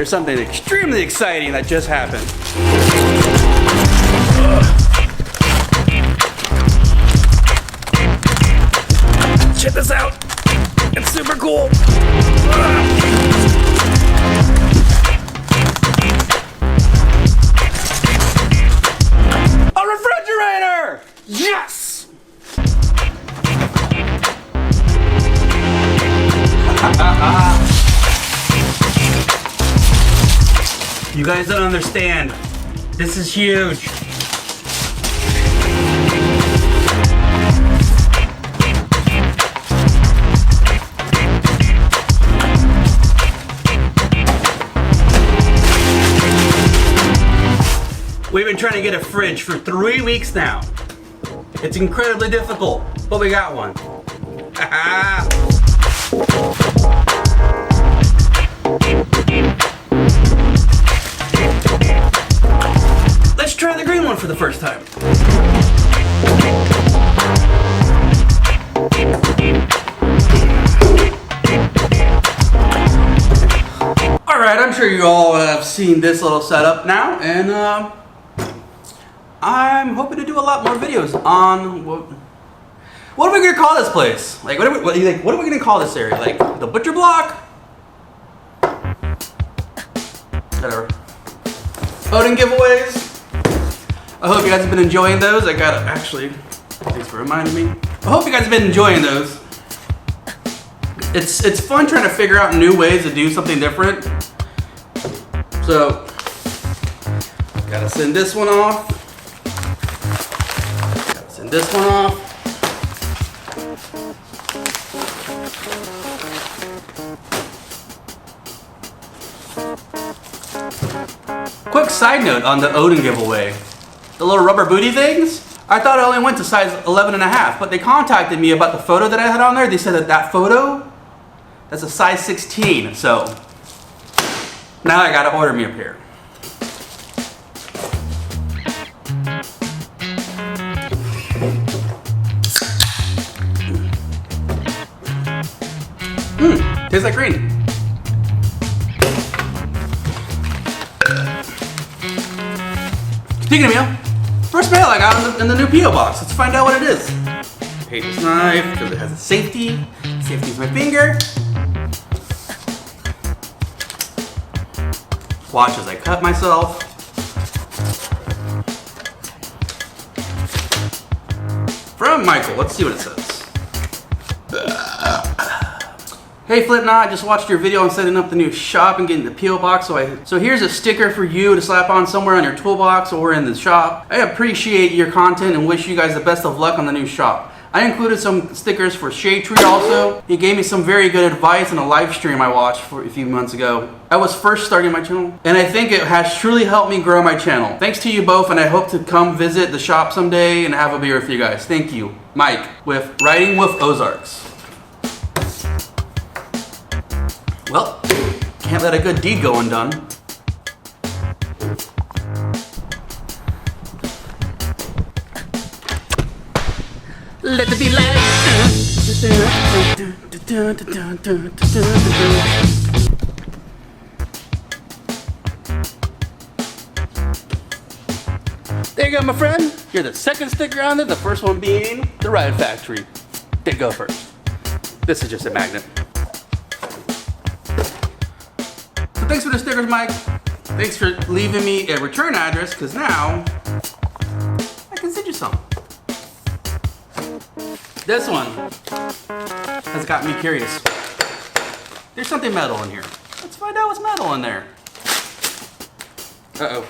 there's something extremely exciting that just happened. Check this out. It's super cool. A refrigerator! Yes! You guys don't understand. This is huge. We've been trying to get a fridge for 3 weeks now. It's incredibly difficult, but we got one. Let's try the green one for the first time. Alright, I'm sure you all have seen this little setup now, and I'm hoping to do a lot more videos on what are we gonna call this place? Like, what are we gonna call this area? Like the butcher block? Whatever. Voting giveaways. I hope you guys have been enjoying those. Thanks for reminding me. I hope you guys have been enjoying those. It's fun trying to figure out new ways to do something different. So, gotta send this one off. Send this one off. Quick side note on the Odin giveaway. The little rubber booty things, I thought it only went to size 11.5, but they contacted me about the photo that I had on there. They said that photo, that's a size 16, so now I gotta order me a pair. Tastes like green. Speaking of meal, first mail I got in the new P.O. box. Let's find out what it is. Take this knife because it has a safety. Safety's my finger. Watch as I cut myself. From Michael, let's see what it says. Hey Flipknot, I just watched your video on setting up the new shop and getting the P.O. box, so here's a sticker for you to slap on somewhere on your toolbox or in the shop. I appreciate your content and wish you guys the best of luck on the new shop. I included some stickers for Shade Tree also. He gave me some very good advice in a live stream I watched for a few months ago. I was first starting my channel, and I think it has truly helped me grow my channel. Thanks to you both, and I hope to come visit the shop someday and have a beer with you guys. Thank you. Mike, with Riding with Ozarks. Well, can't let a good deed go undone. Let there be light. There you go, my friend. You're the second sticker on there, the first one being the Ride Factory. Did go first. This is just a magnet. So thanks for the stickers, Mike. Thanks for leaving me a return address, because now I can send you some. This one has got me curious. There's something metal in here. Let's find out what's metal in there. Uh-oh.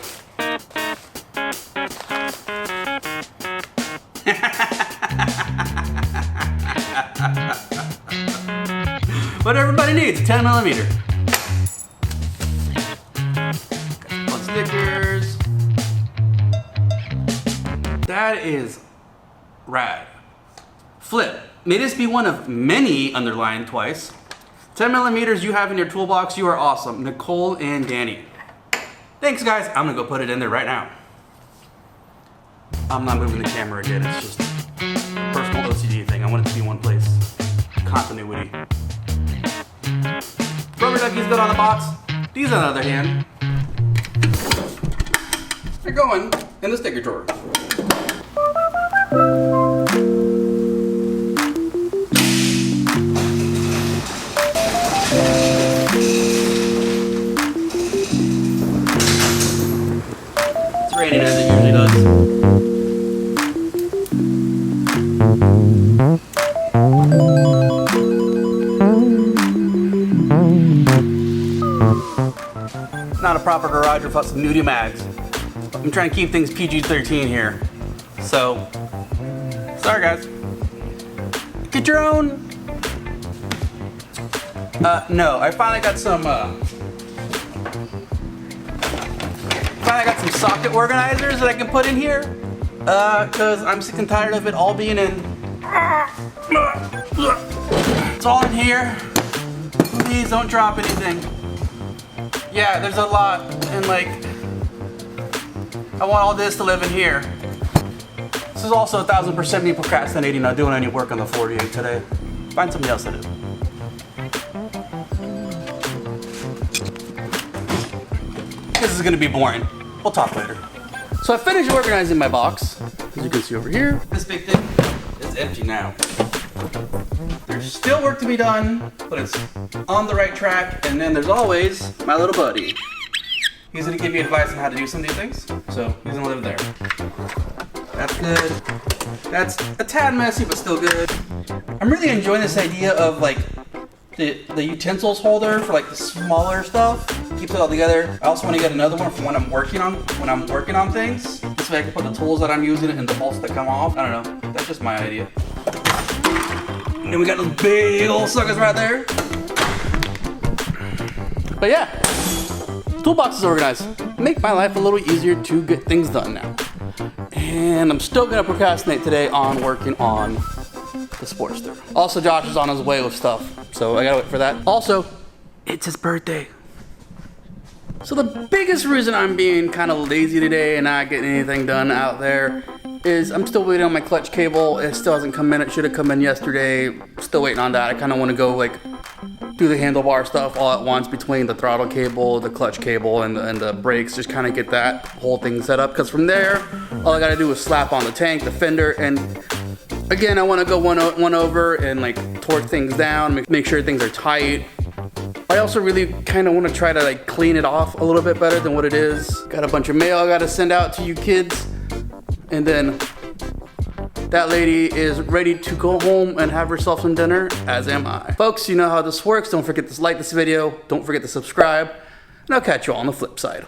What everybody needs, 10 millimeter. Got some stickers. That is rad. Flip, may this be one of many underlined twice. 10 millimeters you have in your toolbox, you are awesome. Nicole and Danny. Thanks guys, I'm gonna go put it in there right now. I'm not moving the camera again, it's just a personal OCD thing. I want it to be one place. Continuity. Rubber ducky's good on the box. These, on the other hand, they're going in the sticker drawer. It's raining as it usually does. Not a proper garage without some nudie mags. I'm trying to keep things PG-13 here. So, sorry guys. Get your own. No, I finally got some socket organizers that I can put in here. Cause I'm sick and tired of it all being in. It's all in here. Please don't drop anything. Yeah, there's a lot, and like, I want all this to live in here. This is also 1000% me procrastinating, not doing any work on the 48 today. Find something else to do. This is gonna be boring. We'll talk later. So I finished organizing my box. As you can see over here, this big thing is empty now. There's still work to be done, but it's on the right track. And then there's always my little buddy. He's gonna give me advice on how to do some of these things. So he's gonna live there. That's good. That's a tad messy, but still good. I'm really enjoying this idea of like the utensils holder for like the smaller stuff. Keeps it all together. I also want to get another one for when I'm working on things. This way I can put the tools that I'm using and the bolts that come off. I don't know. That's just my idea. And then we got those big old suckers right there. But yeah, toolbox is organized. Make my life a little easier to get things done now. And I'm still gonna procrastinate today on working on the Sportster. Also, Josh is on his way with stuff, so I gotta wait for that. Also, it's his birthday. So the biggest reason I'm being kind of lazy today and not getting anything done out there is I'm still waiting on my clutch cable. It still hasn't come in. It should have come in yesterday. Still waiting on that. I kind of want to go like do the handlebar stuff all at once between the throttle cable, the clutch cable, and the brakes. Just kind of get that whole thing set up. Because from there, all I got to do is slap on the tank, the fender, and again, I want to go one over and like torque things down, make sure things are tight. I also really kind of want to try to like clean it off a little bit better than what it is. Got a bunch of mail I got to send out to you kids. And then that lady is ready to go home and have herself some dinner, as am I. Folks, you know how this works. Don't forget to like this video. Don't forget to subscribe. And I'll catch you all on the flip side.